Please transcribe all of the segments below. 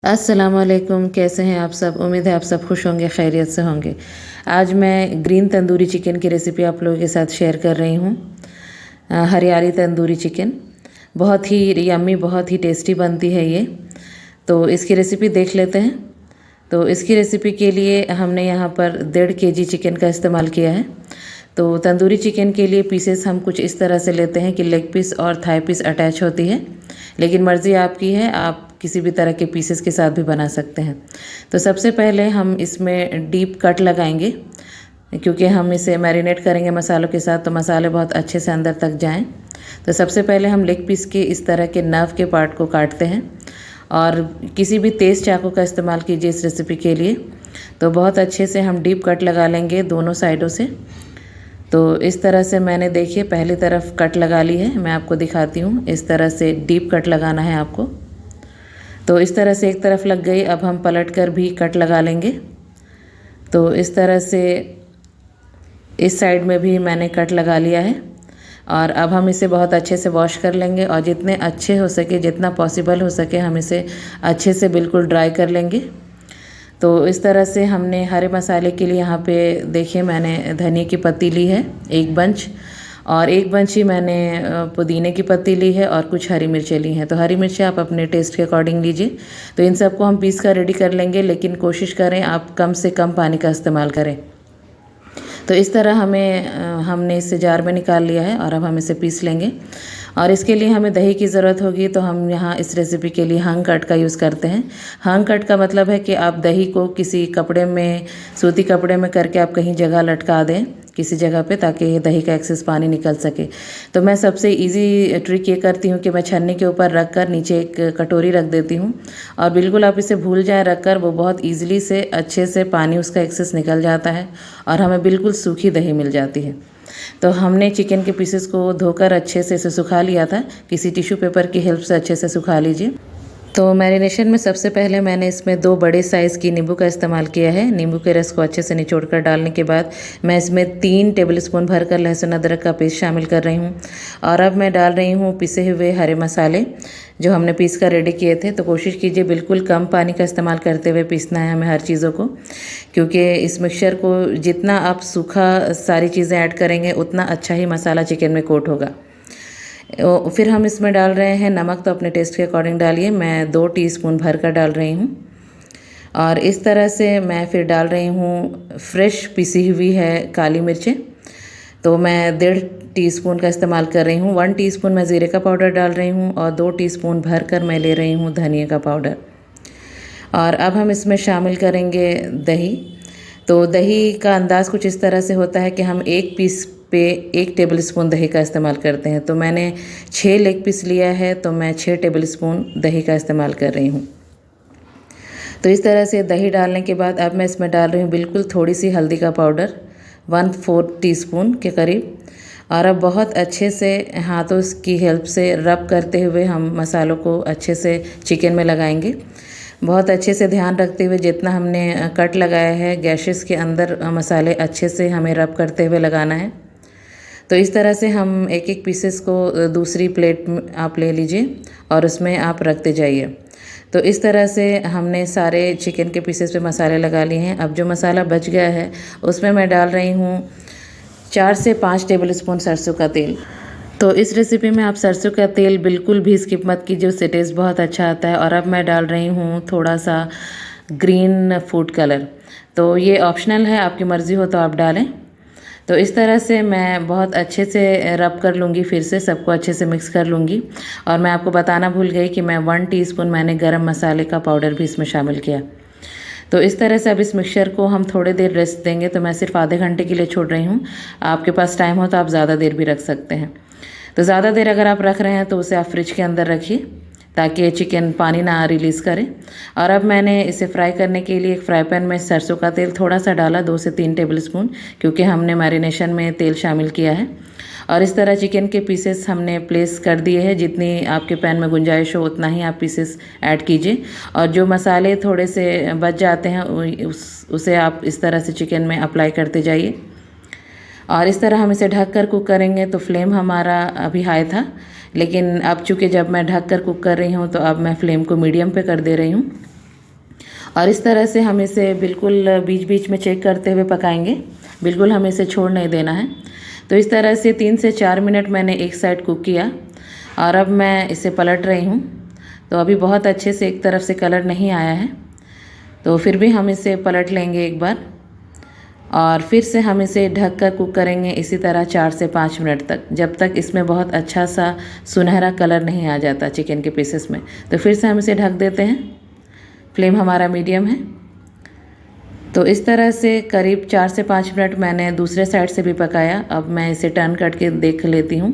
अस्सलाम वालेकुम, कैसे हैं आप सब। उम्मीद है आप सब खुश होंगे, खैरियत से होंगे। आज मैं ग्रीन तंदूरी चिकन की रेसिपी आप लोगों के साथ शेयर कर रही हूँ। हरियाली तंदूरी चिकन बहुत ही यम्मी, बहुत ही टेस्टी बनती है ये। तो इसकी रेसिपी देख लेते हैं। तो इसकी रेसिपी के लिए हमने यहाँ पर 1.5 kg चिकन का इस्तेमाल किया है। तो तंदूरी चिकन के लिए पीसेस हम कुछ इस तरह से लेते हैं कि लेग पीस और थाई पीस अटैच होती है, लेकिन मर्ज़ी आपकी है, आप किसी भी तरह के पीसेस के साथ भी बना सकते हैं। तो सबसे पहले हम इसमें डीप कट लगाएंगे, क्योंकि हम इसे मैरिनेट करेंगे मसालों के साथ, तो मसाले बहुत अच्छे से अंदर तक जाएं। तो सबसे पहले हम लेग पीस के इस तरह के नर्व के पार्ट को काटते हैं, और किसी भी तेज़ चाकू का इस्तेमाल कीजिए इस रेसिपी के लिए। तो बहुत अच्छे से हम डीप कट लगा लेंगे दोनों साइडों से। तो इस तरह से मैंने, देखिए, पहली तरफ कट लगा ली है। मैं आपको दिखाती हूँ, इस तरह से डीप कट लगाना है आपको। तो इस तरह से एक तरफ लग गई, अब हम पलट कर भी कट लगा लेंगे। तो इस तरह से इस साइड में भी मैंने कट लगा लिया है, और अब हम इसे बहुत अच्छे से वॉश कर लेंगे, और जितने अच्छे हो सके, जितना पॉसिबल हो सके, हम इसे अच्छे से बिल्कुल ड्राई कर लेंगे। तो इस तरह से हमने हरे मसाले के लिए यहाँ पे देखिए, मैंने धनिया की पत्ती ली है 1 बंच, और 1 बंच ही मैंने पुदीने की पत्ती ली है, और कुछ हरी मिर्चें ली हैं। तो हरी मिर्चें आप अपने टेस्ट के अकॉर्डिंग लीजिए। तो इन सबको हम पीस कर रेडी कर लेंगे, लेकिन कोशिश करें आप कम से कम पानी का इस्तेमाल करें। तो इस तरह हमने इसे जार में निकाल लिया है, और अब हम इसे पीस लेंगे। और इसके लिए हमें दही की ज़रूरत होगी, तो हम यहाँ इस रेसिपी के लिए हंग कट का यूज़ करते हैं। हंग कट का मतलब है कि आप दही को किसी कपड़े में, सूती कपड़े में करके आप कहीं जगह लटका दें किसी जगह पे, ताकि दही का एक्सेस पानी निकल सके। तो मैं सबसे इजी ट्रिक ये करती हूँ कि मैं छन्नी के ऊपर रख कर नीचे एक कटोरी रख देती हूँ, और बिल्कुल आप इसे भूल जाएं रख कर, वो बहुत ईजिली से अच्छे से पानी उसका एक्सेस निकल जाता है, और हमें बिल्कुल सूखी दही मिल जाती है। तो हमने चिकन के पीसेस को धोकर अच्छे से इसे सुखा लिया था। किसी टिश्यू पेपर की हेल्प से अच्छे से सुखा लीजिए। तो मैरिनेशन में सबसे पहले मैंने इसमें 2 बड़े साइज़ की नींबू का इस्तेमाल किया है। नींबू के रस को अच्छे से निचोड़ कर डालने के बाद मैं इसमें 3 टेबलस्पून भरकर लहसुन अदरक का पेस्ट शामिल कर रही हूँ। और अब मैं डाल रही हूँ पिसे हुए हरे मसाले, जो हमने पीस कर रेडी किए थे। तो कोशिश कीजिए बिल्कुल कम पानी का इस्तेमाल करते हुए पीसना है हमें हर चीज़ों को, क्योंकि इस मिक्सचर को जितना आप सूखा सारी चीज़ें ऐड करेंगे, उतना अच्छा ही मसाला चिकन में कोट होगा। फिर हम इसमें डाल रहे हैं नमक, तो अपने टेस्ट के अकॉर्डिंग डालिए। मैं 2 टीस्पून भर कर डाल रही हूँ। और इस तरह से मैं फिर डाल रही हूँ फ्रेश पिसी हुई है काली मिर्चें। तो मैं 1.5 टीस्पून का इस्तेमाल कर रही हूँ। 1 टीस्पून मैं ज़ीरे का पाउडर डाल रही हूँ, और 2 टीस्पून भर कर मैं ले रही हूँ धनिया का पाउडर। और अब हम इसमें शामिल करेंगे दही। तो दही का अंदाज़ कुछ इस तरह से होता है कि हम 1 पीस पे 1 टेबलस्पून दही का इस्तेमाल करते हैं। तो मैंने 6 लेग पीस लिया है, तो मैं 6 टेबलस्पून दही का इस्तेमाल कर रही हूँ। तो इस तरह से दही डालने के बाद अब मैं इसमें डाल रही हूँ बिल्कुल थोड़ी सी हल्दी का पाउडर, 1/4 टीस्पून के करीब। और अब बहुत अच्छे से हाथों की हेल्प से रब करते हुए हम मसालों को अच्छे से चिकन में लगाएंगे। बहुत अच्छे से ध्यान रखते हुए, जितना हमने कट लगाया है, गैसेस के अंदर मसाले अच्छे से हमें रब करते हुए लगाना है। तो इस तरह से हम एक एक पीसेस को दूसरी प्लेट में आप ले लीजिए, और उसमें आप रखते जाइए। तो इस तरह से हमने सारे चिकन के पीसेस पे मसाले लगा लिए हैं। अब जो मसाला बच गया है, उसमें मैं डाल रही हूँ 4 से 5 टेबलस्पून सरसों का तेल। तो इस रेसिपी में आप सरसों का तेल बिल्कुल भी स्किप मत कीजिए, उससे टेस्ट बहुत अच्छा आता है। और अब मैं डाल रही हूँ थोड़ा सा ग्रीन फूड कलर। तो ये ऑप्शनल है, आपकी मर्ज़ी हो तो आप डालें। तो इस तरह से मैं बहुत अच्छे से रब कर लूँगी, फिर से सबको अच्छे से मिक्स कर लूँगी। और मैं आपको बताना भूल गई कि मैं 1 टीस्पून मैंने गरम मसाले का पाउडर भी इसमें शामिल किया। तो इस तरह से अब इस मिक्सचर को हम थोड़ी देर रेस्ट देंगे। तो मैं सिर्फ आधे घंटे के लिए छोड़ रही हूँ। आपके पास टाइम हो तो आप ज़्यादा देर भी रख सकते हैं। तो ज़्यादा देर अगर आप रख रहे हैं तो उसे आप फ्रिज के अंदर रखिए, ताकि चिकन पानी ना रिलीज़ करे। और अब मैंने इसे फ्राई करने के लिए एक फ्राई पैन में सरसों का तेल थोड़ा सा डाला, 2 से 3 टेबलस्पून, क्योंकि हमने मैरिनेशन में तेल शामिल किया है। और इस तरह चिकन के पीसेस हमने प्लेस कर दिए हैं। जितनी आपके पैन में गुंजाइश हो उतना ही आप पीसेस ऐड कीजिए। और जो मसाले थोड़े से बच जाते हैं, उसे आप इस तरह से चिकन में अप्लाई करते जाइए। और इस तरह हम इसे ढक कर कुक करेंगे। तो फ्लेम हमारा अभी हाई था, लेकिन अब चूँकि जब मैं ढक कर कुक कर रही हूँ, तो अब मैं फ्लेम को मीडियम पे कर दे रही हूँ। और इस तरह से हम इसे बिल्कुल बीच बीच में चेक करते हुए पकाएंगे, बिल्कुल हमें इसे छोड़ नहीं देना है। तो इस तरह से 3 से 4 मिनट मैंने एक साइड कुक किया और अब मैं इसे पलट रही हूँ। तो अभी बहुत अच्छे से एक तरफ से कलर नहीं आया है, तो फिर भी हम इसे पलट लेंगे एक बार और फिर से हम इसे ढक कर कुक करेंगे इसी तरह 4 से 5 मिनट तक, जब तक इसमें बहुत अच्छा सा सुनहरा कलर नहीं आ जाता चिकन के पीसेस में। तो फिर से हम इसे ढक देते हैं, फ्लेम हमारा मीडियम है। तो इस तरह से करीब 4 से 5 मिनट मैंने दूसरे साइड से भी पकाया। अब मैं इसे टर्न करके देख लेती हूँ।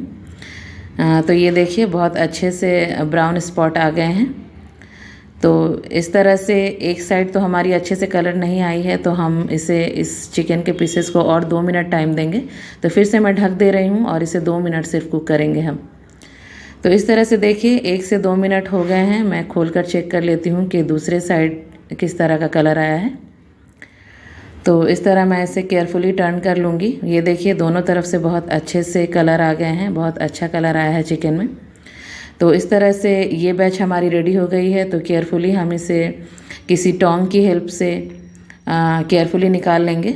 तो ये देखिए बहुत अच्छे से ब्राउन स्पॉट आ गए हैं। तो इस तरह से एक साइड तो हमारी अच्छे से कलर नहीं आई है, तो हम इस चिकन के पीसेस को और 2 मिनट टाइम देंगे। तो फिर से मैं ढक दे रही हूँ और इसे 2 मिनट सिर्फ कुक करेंगे हम। तो इस तरह से देखिए 1 से 2 मिनट हो गए हैं। मैं खोलकर चेक कर लेती हूँ कि दूसरे साइड किस तरह का कलर आया है। तो इस तरह मैं इसे केयरफुली टर्न कर लूँगी। ये देखिए दोनों तरफ से बहुत अच्छे से कलर आ गए हैं, बहुत अच्छा कलर आया है चिकन में। तो इस तरह से ये बैच हमारी रेडी हो गई है। तो केयरफुली हम इसे किसी टोंग की हेल्प से केयरफुली निकाल लेंगे।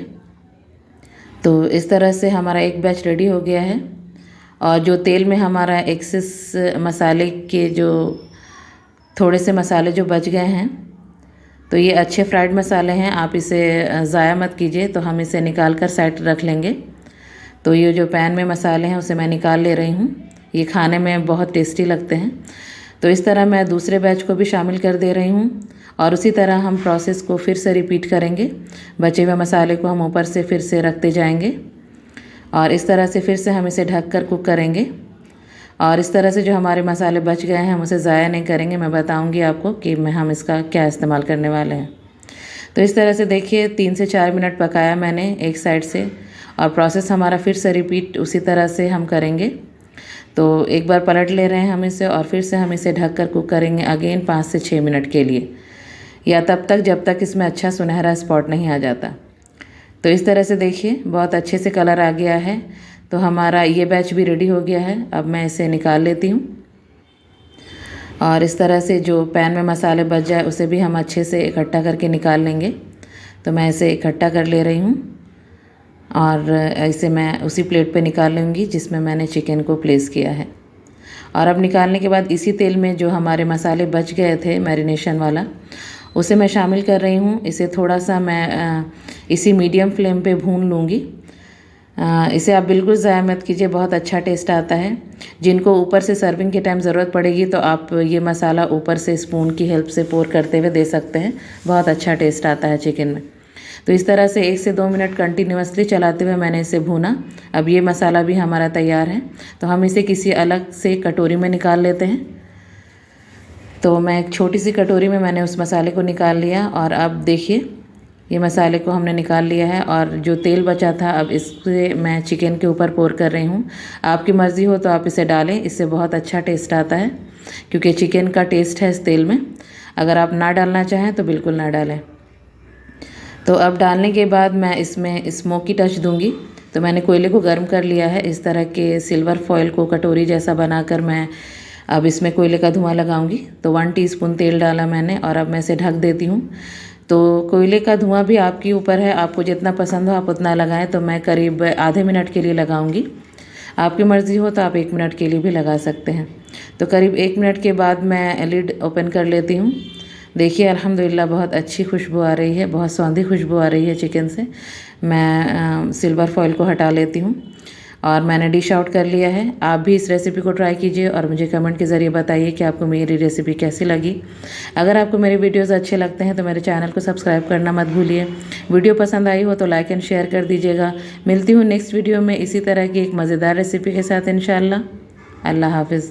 तो इस तरह से हमारा एक बैच रेडी हो गया है। और जो तेल में हमारा एक्सेस मसाले के जो थोड़े से मसाले जो बच गए हैं, तो ये अच्छे फ्राइड मसाले हैं, आप इसे ज़ाया मत कीजिए। तो हम इसे निकाल कर साइड रख लेंगे। तो ये जो पैन में मसाले हैं उसे मैं निकाल ले रही हूँ। ये खाने में बहुत टेस्टी लगते हैं। तो इस तरह मैं दूसरे बैच को भी शामिल कर दे रही हूँ और उसी तरह हम प्रोसेस को फिर से रिपीट करेंगे। बचे हुए मसाले को हम ऊपर से फिर से रखते जाएंगे और इस तरह से फिर से हम इसे ढक कर कुक करेंगे। और इस तरह से जो हमारे मसाले बच गए हैं हम उसे ज़ाया नहीं करेंगे। मैं बताऊंगी आपको कि हम इसका क्या इस्तेमाल करने वाले हैं। तो इस तरह से देखिए 3 से 4 मिनट पकाया मैंने एक साइड से और प्रोसेस हमारा फिर से रिपीट उसी तरह से हम करेंगे। तो एक बार पलट ले रहे हैं हम इसे और फिर से हम इसे ढक कर कुक करेंगे अगेन 5 से 6 मिनट के लिए, या तब तक जब तक इसमें अच्छा सुनहरा स्पॉट नहीं आ जाता। तो इस तरह से देखिए बहुत अच्छे से कलर आ गया है। तो हमारा ये बैच भी रेडी हो गया है। अब मैं इसे निकाल लेती हूँ और इस तरह से जो पैन में मसाले बच जाए उसे भी हम अच्छे से इकट्ठा करके निकाल लेंगे। तो मैं इसे इकट्ठा कर ले रही हूँ और इसे मैं उसी प्लेट पे निकाल लूँगी जिसमें मैंने चिकन को प्लेस किया है। और अब निकालने के बाद इसी तेल में जो हमारे मसाले बच गए थे मैरिनेशन वाला, उसे मैं शामिल कर रही हूँ। इसे थोड़ा सा मैं इसी मीडियम फ्लेम पे भून लूँगी। इसे आप बिल्कुल ज़ाया मत कीजिए, बहुत अच्छा टेस्ट आता है। जिनको ऊपर से सर्विंग के टाइम ज़रूरत पड़ेगी तो आप ये मसाला ऊपर से स्पून की हेल्प से पोर करते हुए दे सकते हैं, बहुत अच्छा टेस्ट आता है चिकन में। तो इस तरह से 1 से 2 मिनट कंटिन्यूअसली चलाते हुए मैंने इसे भूना। अब ये मसाला भी हमारा तैयार है। तो हम इसे किसी अलग से कटोरी में निकाल लेते हैं। तो मैं एक छोटी सी कटोरी में मैंने उस मसाले को निकाल लिया और अब देखिए ये मसाले को हमने निकाल लिया है और जो तेल बचा था अब इससे मैं चिकन के ऊपर पोर कर रही हूँ। आपकी मर्ज़ी हो तो आप इसे डालें, इससे बहुत अच्छा टेस्ट आता है क्योंकि चिकन का टेस्ट है इस तेल में। अगर आप ना डालना चाहें तो बिल्कुल ना डालें। तो अब डालने के बाद मैं इसमें स्मोकी टच दूंगी। तो मैंने कोयले को गर्म कर लिया है। इस तरह के सिल्वर फॉयल को कटोरी जैसा बनाकर मैं अब इसमें कोयले का धुआं लगाऊंगी। तो 1 टीस्पून तेल डाला मैंने और अब मैं इसे ढक देती हूँ। तो कोयले का धुआं भी आपके ऊपर है, आपको जितना पसंद हो आप उतना लगाएं। तो मैं करीब आधे मिनट के लिए लगाऊंगी। आपकी मर्ज़ी हो तो आप 1 मिनट के लिए भी लगा सकते हैं। तो करीब 1 मिनट के बाद मैं लिड ओपन कर लेती हूँ। देखिए अल्हम्दुलिल्लाह बहुत अच्छी खुशबू आ रही है, बहुत सौंधी खुशबू आ रही है चिकन से। मैं सिल्वर फॉयल को हटा लेती हूँ और मैंने डिश आउट कर लिया है। आप भी इस रेसिपी को ट्राई कीजिए और मुझे कमेंट के ज़रिए बताइए कि आपको मेरी रेसिपी कैसी लगी। अगर आपको मेरे वीडियोज़ अच्छे लगते हैं तो मेरे चैनल को सब्सक्राइब करना मत भूलिए। वीडियो पसंद आई हो तो लाइक एंड शेयर कर दीजिएगा। मिलती हूँ नेक्स्ट वीडियो में इसी तरह की एक मज़ेदार रेसिपी के साथ इंशाअल्लाह। अल्लाह हाफ़िज़।